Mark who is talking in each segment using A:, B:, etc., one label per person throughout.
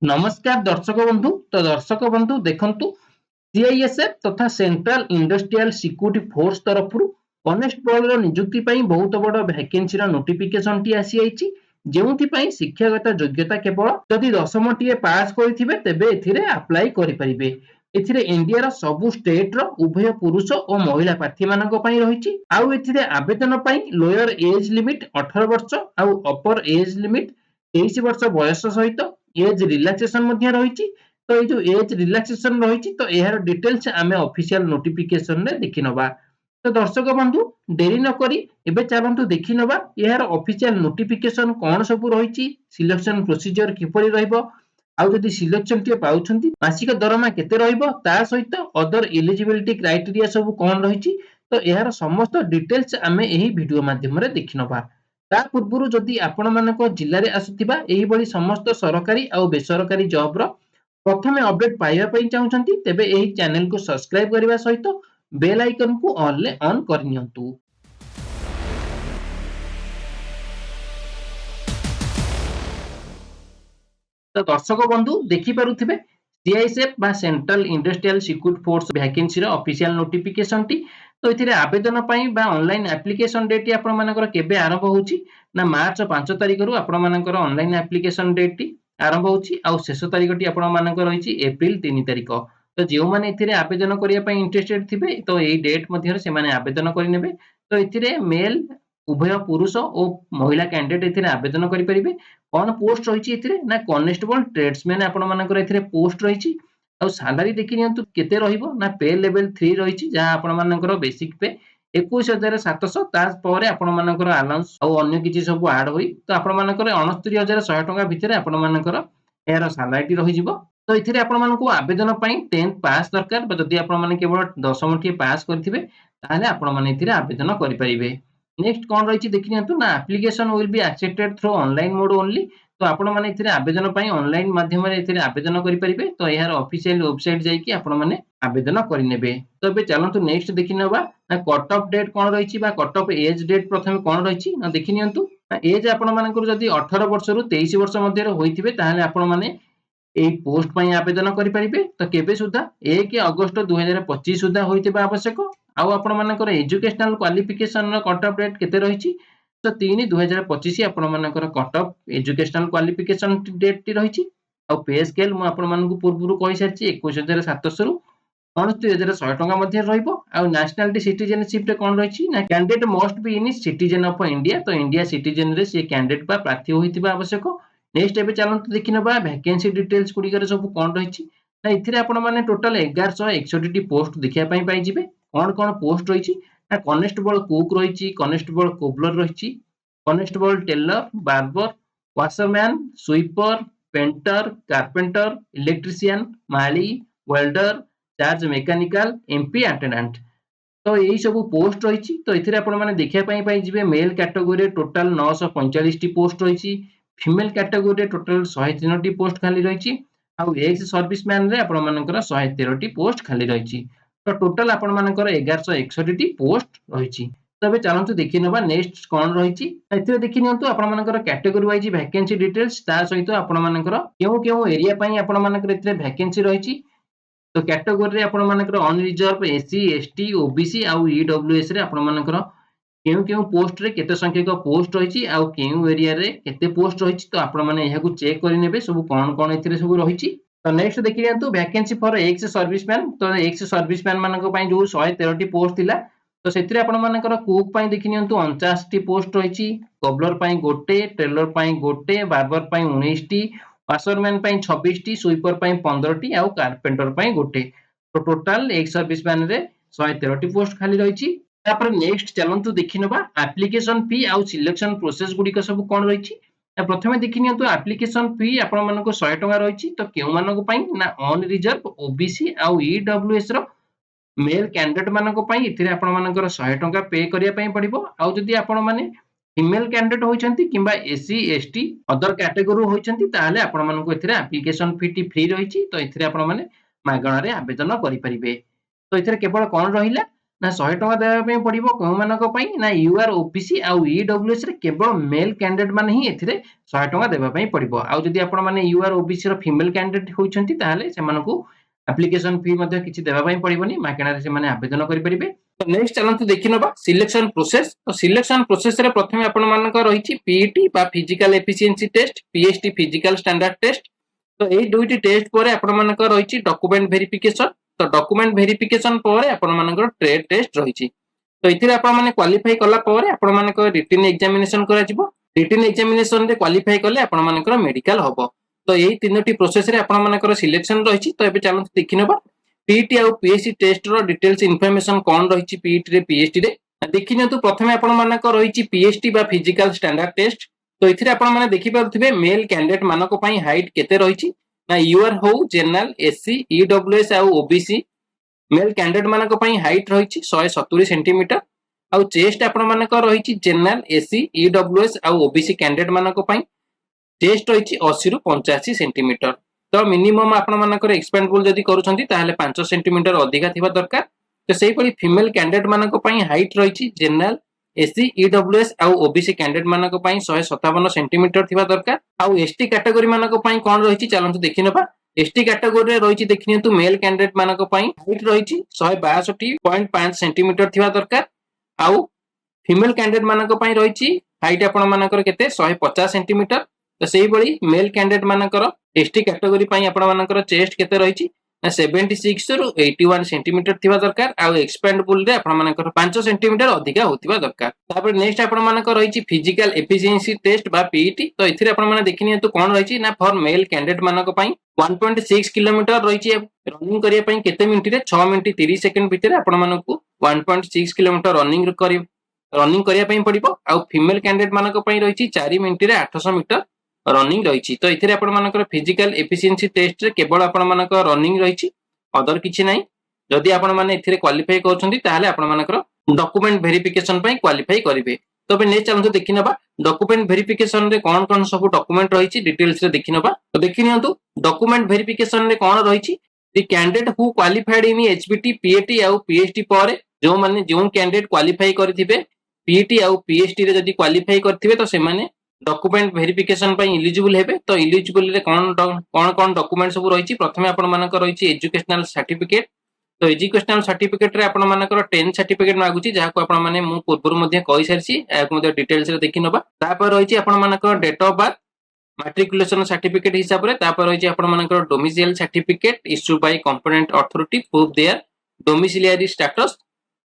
A: नमस्कार दर्शक बंधु। तो दर्शक बंधु देखंतु सीआईएसएफ तथा सेंट्रल इंडस्ट्रियल सिक्यूरिटी फोर्स तरफ कनेस्टेबल नियुक्ति बहुत बड़ वैकेंसी नोटिफिकेशन टी आसी आइछि जेउथि शिक्षागत योग्यता केवल जदि 10वीं टीए पास करिथिबे तेबे एथिरे अप्लाई करि परिबे। एथिरे इंडिया सबु स्टेट रो उभय पुरुष और महिला प्रार्थी मानक पई रहिछि। आउ एथिरे आवेदन पई लोअर एज लिमिट 18 वर्ष आउ अपर एज लिमिट 23 वर्ष बयस सहित एज रिलैक्सेशन मध्ये रहिछि। तो ये जो एज रिलैक्सेशन रहिछि तो एहार डिटेल्स आमे ऑफिशियल नोटिफिकेशन रे देखि नबा। तो दर्शक बंधु देरी न करी एबे चलंतु देखि नबा एहार ऑफिशियल नोटिफिकेशन कोन सब रहिछि, सिलेक्शन प्रोसीजर किपरि रहइबो, आउ जदि सिलेक्शन टिए पाउछंती मासिक दरमा केते रहइबो ता सहित अदर एलिजिबिलिटी क्राइटेरिया सब कोन रहिछि। तो एहार समस्त डिटेल्स आमे एही वीडियो माध्यम रे देखि नबा। ता पूर्वरु जदि आपण मानको जिल्ला रे आसुथिबा एही बळी समस्त सरकारी आ बेसरकारी जॉब रो प्रथमे अपडेट पाइबा पई चाहुचंती तेबे एही चैनल को सब्सक्राइब करबा सहित बेल आइकन को ऑल ले ऑन करनियंतु। तो दर्शक बंधु देखि पारुथिबे सीआईएसएफ बा central industrial security force vacancy रो ऑफिशियल नोटिफिकेशन टी। तो इथिरे आवेदन पई बा ऑनलाइन एप्लीकेशन डेट आपण मानकर केबे आरंभ होउची ना मार्च 5 तारिख रु आपण मानकर ऑनलाइन एप्लीकेशन डेट टी आरंभ होउची आउ शेष तारिख टी आपण मानकर रहिची एप्रिल 3 तारिख। तो जेउ माने इथिरे आवेदन करिया पई इंटरेस्टेड थिबे तो एई डेट मध्ये से माने आवेदन करि नेबे। तो इथिरे मेल उभय पुरुष और महिला कैंडिडेट इथिरे आवेदन करि परिबे। कोन पोस्ट रहिची इथिरे ना कॉन्स्टेबल ट्रेड्समैन आपण मानकर इथिरे पोस्ट रहिची। आउ सैलरी देखि नियंतु केते रहिबो ना पे लेवल 3 रहिची जहा आपण मानकर बेसिक पे 21700 ता परे आपण मानकर अलाउंस आउ अन्य किछि सब ऐड होई तो आपण मानकर 69100 टका भितरे आपण मानकर एହାର सैलरी रहि जिवो। तो इथिरे आपण मानको आवेदन पई 10th पास दरकार जदि आपण माने केवल 10वीं टी पास करथिबे ताले आपण माने इथिरे आवेदन करि परिबे। नेक्स्ट कोन रहिची देखि नियंतु ना application will be accepted through online mode only. तो आपण माने इथिरे आवेदन पई ऑनलाइन माध्यम रे इथिरे आवेदन करि परिबे। तो एहार ऑफिशियल वेबसाइट जाई कि आपण माने आवेदन करि नेबे। तो बे चलंतु नेक्स्ट देखि नबा ना कट ऑफ डेट कोन रहिची बा कट ऑफ एज डेट प्रथमे कोन रहिची ना देखि नियंतु। एज आपण मानकर जदि 18 वर्ष रु 23 वर्ष मध्ये होइथिबे ताहाले आपण माने एई पोस्ट पई आवेदन करि परिबे। तो केबे सुधा 1 अगस्त 2025 सुधा होइथिबा आवश्यक। आउ आपण मानकर एजुकेशनल क्वालिफिकेशन रो कट ऑफ डेट केते रहिची तो 3/2025 आपण मानकर cut off educational qualification date टी रहिची। आउ पे स्केल मु आपण मानकु पूर्वरु कहि सारची 21700 रु 69100 टका मध्ये रहइबो। आउ नेशनलिटी सिटीजनशिप रे कोन रहिची ना candidate must be in citizen of India. तो इंडिया सिटीजन रे से कैंडिडेट बा प्रार्थी होइतिबा आवश्यक। नेक्स्ट एबे चलंतु देखिनबा वैकेंसी डिटेल्स गुडीकर सब कोन रहिची ना इथिरे आपण माने टोटल 1161 टी पोस्ट देखिया पई पाई जिवे। कोन कोन पोस्ट रहिची ना कॉन्स्टेबल कुक रहिची, कॉन्स्टेबल कोबलर रहिची, constable tailor, barber, washerman, sweeper, painter, carpenter, electrician, माली, welder, charge mechanical, MP attendant. तो यही सब पोस्ट रहिची। तो इथिरे आपण माने देखिया पई पाई जिवे मेल कैटेगरी टोटल 945 टी पोस्ट रहिची, फीमेल कैटेगरी टोटल 103 टी पोस्ट खाली रहिची, आउ एक्स सर्विसमैन रे आपण मानकर 113 टी पोस्ट खाली रहिची। तो टोटल आपण मानकर 1161 टी पोस्ट रहिची। तबे चलंतु देखि नबा नेक्स्ट कोन रहिची एथिरे देखि नियंतु आपण मानकर कैटेगरी वाइज वैकेंसी डिटेल्स ता सहित आपण मानकर केउ केउ एरिया पई आपण मानकर एथिरे वैकेंसी रहिची। तो कैटेगरी रे आपण मानकर अनरिजर्व एससी एसटी ओबीसी आउ ईडब्ल्यूएस रे आपण मानकर केउ केउ पोस्ट रे केते संख्यक पोस्ट रहिची आउ केउ एरिया रे केते पोस्ट रहिची। तो आपण माने एहाकु चेक करि नेबे सब कोन कोन एथिरे सब रहिची। तो नेक्स्ट देखि नियंतु वैकेंसी फॉर एक्स सर्विसमैन। तो एक्स सर्विसमैन मानक पई जो 113 टी पोस्ट थिला तो सेथिरे आपण मानकर कुक पई देखि नियंतु 49 टी पोस्ट रहिची, कोबलर पई गोटे, टेलर पई गोटे, बार्बर पई 19 टी, वाशरमैन पई 26 टी, स्वीपर पई 15 टी आउ कारपेंटर पई गोटे। तो टोटल एक्स सर्विसमैन रे 113 टी पोस्ट खाली रहिची। तापर नेक्स्ट चलंतु देखिनबा एप्लीकेशन फी आउ सिलेक्शन प्रोसेस गुडी सब कोन रहिची। प्रथमे देखि नियंतु एप्लीकेशन फी आपण मानको 100 टका रहिची। तो केउ मानको पई ना ऑन रिजर्व ओबीसी आउ ईडब्ल्यूएस रो मेल कैंडिडेट मानको पई इथिरे आपण मानकर 100 टका पे करिया पई पड़िबो। आउ जदि आपण माने फीमेल कैंडिडेट होइचंती किबा एससी एसटी अदर कैटेगरी होइचंती ताहाले आपण मानको इथिरे एप्लीकेशन फी टी फ्री रहिची। तो इथिरे आपण माने मागणा रे आवेदन करि परिबे। तो इथिरे केवल कोन रहिला ना 100 टंका देबा पई पड़िबो कोउ मानक पई ना यूआर ओबीसी आ ईडब्ल्यूएस रे केवल मेल कैंडिडेट माने ही एथिरे 100 टंका देबा पई पड़िबो आ जदी आपण माने यूआर ओबीसी रो फीमेल कैंडिडेट होइछंती ताहाले से मानकू एप्लीकेशन फी मध्ये किछि देबा पई पड़िबोनी मागेना रे से माने आवेदन करि परिबे। तो नेक्स्ट चलंतु देखिनबा सिलेक्शन प्रोसेस। तो सिलेक्शन प्रोसेस रे प्रथमे आपण मानक रहिछि पीईटी बा physical efficiency test, PST physical standard test. तो एई दुईटी टेस्ट परे आपण मानक रहिछि डॉक्यूमेंट वेरिफिकेशन। तो डॉक्यूमेंट वेरिफिकेशन परे आपण मानकर ट्रेड टेस्ट रहिछि। तो इथिरे आपण माने क्वालिफाई कला परे आपण मानक रिटन एग्जामिनेशन करा जिवो। रिटन एग्जामिनेशन रे क्वालिफाई कले आपण मानकर मेडिकल हबो। तो एई तीनोटी प्रोसेस रे आपण मानकर सिलेक्शन रहिछि। तो एबे चलंतु देखिनबा पीईटी आ पीएससी टेस्ट रो डिटेल्स इन्फॉर्मेशन कोन रहिछि पीईटी रे पीएसटी रे देखिनतु प्रथमे आपण मानक रहिछि पीएसटी बा फिजिकल स्टैंडर्ड टेस्ट। तो इथिरे आपण माने देखि पारुथिबे मेल कैंडिडेट मानको पई हाइट केते रहिछि ना यूआर हो जनरल एससी ईडब्ल्यूएस आ ओबीसी मेल कैंडिडेट मानको पई हाइट रहिछि 170 सेंटीमीटर आ चेस्ट आपण मानको रहिछि जनरल एससी ईडब्ल्यूएस आ ओबीसी कैंडिडेट मानको पई चेस्ट रहिछि 80 रु 85 सेंटीमीटर। तो मिनिमम आपण मानकर एक्सपेंडेबल जदी करूछंती ताहाले 5 सेंटीमीटर अधिका थिबा दरकार। तो सेही परि फीमेल कैंडिडेट मानको पई हाइट रहिछि जनरल एससी ईडब्ल्यूएस आ ओबीसी कैंडिडेट मानको पई 157 सेंटीमीटर थिबा दरकार। आ एसटी कैटेगरी मानको पई कोन रहिछि चलंतु देखिनबा। एसटी कैटेगरी रे रहिछि देखिनियंतु मेल कैंडिडेट मानको पई हाइट रहिछि 162.5 सेंटीमीटर थिबा दरकार। आ फीमेल कैंडिडेट मानको पई रहिछि हाइट आपण मानकर केते 150 सेंटीमीटर। तो सेही बळी मेल कैंडिडेट मानकर एसटी कैटेगरी पई आपण मानकर चेस्ट केते रहिछि ना 76 रु 81 सेंटीमीटर थिबा दरकार। आ एक्सपेंडेबल रे आपण मानकर 5 सेंटीमीटर अधिका होतिबा दरकार। तापर नेक्स्ट आपण मानकर रहिछि फिजिकल एफिशिएंसी टेस्ट बा पीईटी। तो इथिरे आपण माने देखिनियंतु कोन रहिछि ना फॉर मेल कैंडिडेट मानक पई 1.6 किलोमीटर रहिछि रनिंग करिया पई केते मिनिट रे 6 मिनिट 30 सेकंड भितरे आपण मानकू 1.6 किलोमीटर रनिंग करिया पई पड़िबो। आ फीमेल कैंडिडेट मानक पई रहिछि 4 मिनिट रे 800 मीटर रनिंग रहिछि। तो इथिरे आपण मानकर फिजिकल एफिशिएंसी टेस्ट रे केवल आपण मानकर रनिंग रहिछि अदर किछि नै। जदि आपण माने इथिरे क्वालिफाई करछंती ताहाले आपण मानकर डॉक्यूमेंट वेरिफिकेशन पई क्वालिफाई करिवे। तो बे नै चलंतु देखिनबा डॉक्यूमेंट वेरिफिकेशन रे कोन कोन सब डॉक्यूमेंट रहिछि डिटेल्स रे देखिनबा। तो देखिनियंतु डॉक्यूमेंट वेरिफिकेशन रे कोन रहिछि the candidate who qualified in HBT PAT आ पीएचडी परे जो माने जो कैंडिडेट क्वालिफाई करथिबे पीएटी आ पीएचडी रे जदि क्वालिफाई करथिबे तो से माने डॉक्यूमेंट वेरिफिकेशन पई एलिजिबल हेबे। तो एलिजिबल रे कोन डॉक्यूमेंट सब रहिछि प्रथमे आपण मानकर रहिछि एजुकेशनल सर्टिफिकेट। तो एजुकेशनल सर्टिफिकेट रे आपण मानकर 10 सर्टिफिकेट मागुछि जाहाको आपण माने मु पूर्वरु मध्ये कहि सारछि याको मध्ये डिटेल्स रे देखिनबा। तापर रहिछि आपण मानकर date of birth matriculation certificate हिसाब रे। तापर रहिछि आपण मानकर domicile certificate issue by component authority proof their domiciliary status.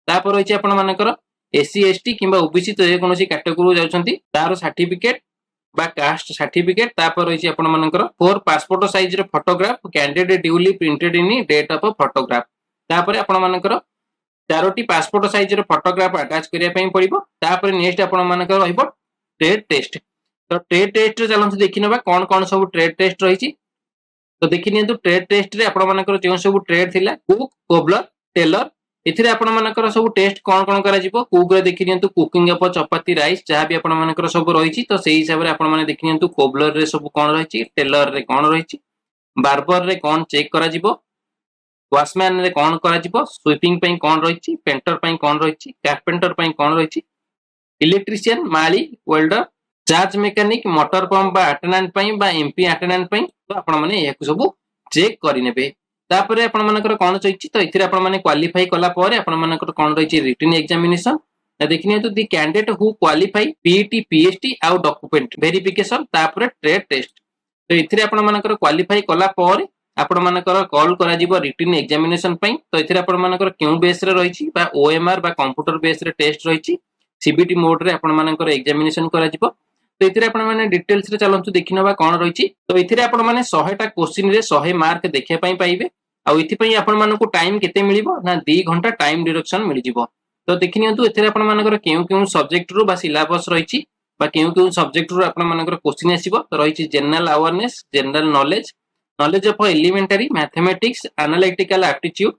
A: तापर रहिछि आपण मानकर एससी एसटी किंबा ओबीसी तो जे कोनोसी कैटेगरी जाउछंती तार सर्टिफिकेट बा कास्ट सर्टिफिकेट। तापर रहिछि आपण मानकर 4 पासपोर्ट साइज रे photograph candidate duly printed in date of photograph. तापर आपण मानकर 4टी पासपोर्ट साइज रे फोटोग्राफ अटैच करिया पई पड़िबो। तापर नेक्स्ट आपण मानकर रहिबो ट्रेड टेस्ट। तो ट्रेड टेस्ट रे चलंतु देखिनबा कोन कोन सब ट्रेड टेस्ट रहिछि। तो देखिनियंतु ट्रेड टेस्ट रे आपण मानकर जे सब ट्रेड थिला कुक कोबलर टेलर इथिरे आपण मानकर सब टेस्ट कोन कोन करा जिवो। कुक रे देखिनियंतु कुकिंग ऑफ चपाती राइस जहां भी आपण मानकर सब रहिछि। तो सेही हिसाब रे आपण माने देखिनियंतु कोबलर रे सब कोन रहिछि टेलर रे कोन रहिछि बार्बर रे कोन चेक करा जिवो वॉशमैन रे कोन करा जिवो स्वीपिंग पई कोन रहिछि पेंटर पई कोन रहिछि कारपेंटर पई कोन रहिछि इलेक्ट्रिशियन माली welder charge mechanic motor pump बा अटेंडेंट पई बा एमपी अटेंडेंट पई। तो आपण माने याकु सब चेक करि नेबे। तापर आपण मानकर कोन चइछि तो इथिरे आपण माने क्वालिफाई कला परे आपण मानकर कोन रहिछि रिटन एग्जामिनेशन। देखिनियंतु the candidate who qualify PET PhD आ डॉक्यूमेंट वेरिफिकेशन तापर ट्रेड टेस्ट। तो इथिरे आपण मानकर क्वालिफाई कला परे आपण मानकर कॉल करा जिवो रिटन एग्जामिनेशन पई। तो इथिरे आपण मानकर क्यू बेस रे रहिछि बा ओएमआर बा कंप्यूटर बेस रे टेस्ट रहिछि सीबीटी मोड रे आपण मानकर एग्जामिनेशन करा जिवो। तो इथिरे आपण माने डिटेल्स रे चलंतु देखिनबा कोन रहिछि। तो इथिरे आपण माने 100 टा क्वेश्चन रे 100 मार्क देखिया पई पाइबे। आ इथि पई आपण मानको टाइम केते मिलिबो ना 2 घंटा टाइम डिडक्शन मिलि जिवो। तो देखिनियंतु एथिरे आपण मानकर केउ सब्जेक्ट रु बा सिलेबस रहिछि बा केउ सब्जेक्ट रु आपण मानकर क्वेश्चन आसीबो। तो रहिछि general awareness general knowledge knowledge of elementary mathematics analytical aptitude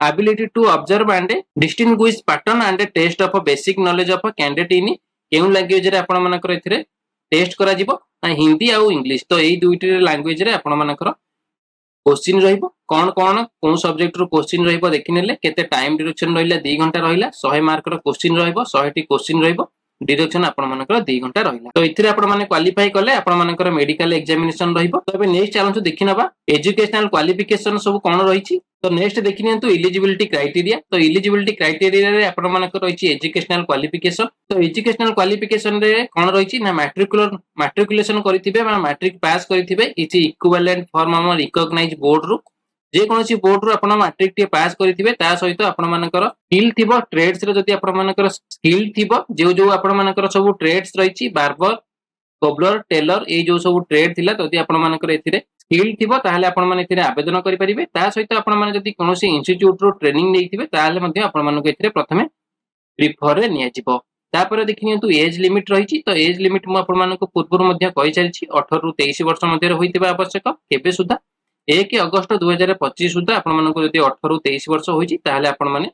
A: ability to observe and distinguish pattern and test of basic knowledge of candidate in केउ लैंग्वेज रे आपण मानकर एथिरे टेस्ट करा जिवो ना हिंदी आ इंग्लिश। तो एई दुईटी लैंग्वेज रे आपण मानकर क्वेश्चन रहिबो कोन कोन कोन सब्जेक्ट रो क्वेश्चन रहिबो देखिनेले केते टाइम ड्यूरेशन रहिला 2 घंटा रहिला 100 मार्क रो क्वेश्चन रहिबो 100 टी क्वेश्चन रहिबो डिरेक्शन आपण मानकर 2 घंटा रहिला तो इथिरे आपण माने क्वालिफाई कले आपण मानकर मेडिकल एग्जामिनेशन रहिबो तो बे नेक्स्ट चैलेंज देखिनबा एजुकेशनल क्वालिफिकेशन सब कोन रहिछि तो नेक्स्ट देखिनियंतु एलिजिबिलिटी क्राइटेरिया तो एलिजिबिलिटी क्राइटेरिया रे आपण मानकर रहिछि एजुकेशनल क्वालिफिकेशन तो एजुकेशनल क्वालिफिकेशन रे कोन रहिछि ना मैट्रिकुलेशन करिथिबे बा मैट्रिक पास करिथिबे इज इक्विवेलेंट फॉर हम रिकॉग्नाइज बोर्ड रु जे कोनोसी बोर्ड रु आपण मैट्रिक टे पास करिथिबे ता सहित आपण मानकर स्किल थिबो ट्रेड्स रे जदी आपण मानकर स्किल थिबो जे जो आपण मानकर सब ट्रेड्स रहिछि बार्बर कोबलर टेलर ए जो सब ट्रेड थिला तदी आपण मानकर एथिरे स्किल थिबो ताहाले आपण माने एथिरे आवेदन करि परिबे ता सहित आपण माने जदी कोनोसी इंस्टीट्यूट रो ट्रेनिंग नेइथिबे ताहाले मध्ये आपण मानको एथिरे प्रथमे प्रिफर रे निया जिवो तापर देखिनियंतु एज लिमिट रहिछि तो एज लिमिट मु आपण मानको पूर्वरु मध्ये कहि चलछि 18 रु 23 वर्ष मध्ये होइतिबा आवश्यक केबे सुधा 1 अगस्त 2025 सुधा आपण मानको जदी 18 रु 23 वर्ष होइछि ताहाले आपण माने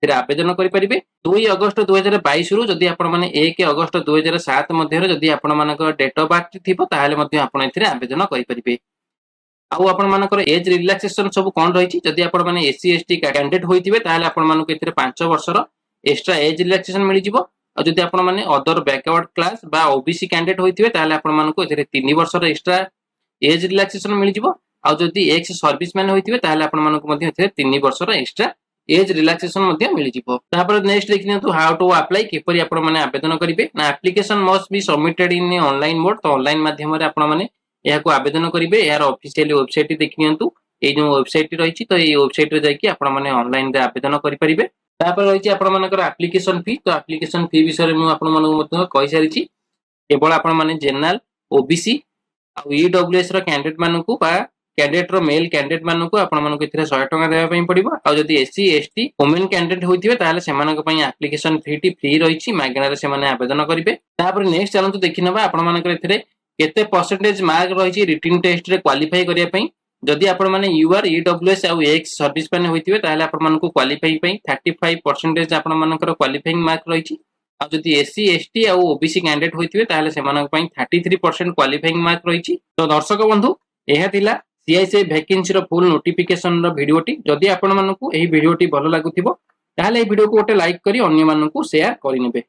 A: फिर आवेदन करि परिबे 2 अगस्त 2022 रु जदी आपण माने 1 अगस्त 2007 मध्ये जदी आपण मानको डेट ऑफ बर्थ थिबो ताहाले मध्ये आपण एथिरे आवेदन करि परिबे आउ आपण मानकर एज रिलैक्सेशन सब कोन रहिछि जदी आपण माने एससी एसटी कैंडिडेट होइतिबे ताहाले आपण मानको एथिरे 5 वर्षर एक्स्ट्रा एज रिलैक्सेशन मिलि जिवो और जदी आपण माने अदर बैकवर्ड क्लास बा ओबीसी कैंडिडेट होइतिबे ताहाले आपण मानको एथिरे 3 वर्षर एक्स्ट्रा एज रिलैक्सेशन मिलि जिवो और जदी एक्स सर्विसमैन होइतिबे ताहाले आपण मानको मध्ये एथिरे 3 वर्षर एक्स्ट्रा एज रिलैक्सेशन मध्ये मिलि जिवो तापर नेक्स्ट देखिनतु हाउ टू अप्लाई केपरि आपण माने आवेदन करिवे ना application must be submitted in online mode तो ऑनलाइन माध्यम रे आपण माने या को आवेदन करिवे यार ऑफिशियल वेबसाइट देखिनतु ए जो वेबसाइट रहिछि तो ए वेबसाइट रे जाकि आपण माने ऑनलाइन रे आवेदन करि परिबे तापर रहिछि आपण मानकर एप्लीकेशन फी तो एप्लीकेशन फी विषय रे मु आपण मानको मध्ये कहि सारिछि केवल आपण माने जनरल ओबीसी आ ईडब्ल्यूएस रो कैंडिडेट मानकु बा कैंडिडेट रो मेल कैंडिडेट मानकु आपण मानको इथिरे 100 टका देबा पई पड़िबो आ जदी एससी एसटी वुमेन कैंडिडेट होइथिबे ताहाले सेमानक पई एप्लीकेशन फी टी फ्री रहिछि मागना रे सेमाने आवेदन करिवे तापर नेक्स्ट चलंतु देखिनबा आपण मानकर इथिरे केते परसेंटेज मार्क रहिछि रिटन टेस्ट रे क्वालिफाई करिया पई जदी आपण माने यूआर ईडब्ल्यूएस आ एक्स सर्विस मैन होइथिबे ताहाले आपण मानकु क्वालिफाई पई 35% आपण मानकर क्वालिफाइंग मार्क रहिछि आ जदी एससी एसटी आ ओबीसी कैंडिडेट होइथिबे ताहाले सेमानक पई 33% क्वालिफाइंग मार्क रहिछि तो दर्शक बंधु एहा थिला सीआईसी वैकेंसी रो फुल नोटिफिकेशन रो वीडियोटी जदी आपण मानकु एही वीडियोटी भलो लागुथिबो ताहाले एही वीडियो को ओटे लाइक करी अन्य मानकु शेयर करि नेबे।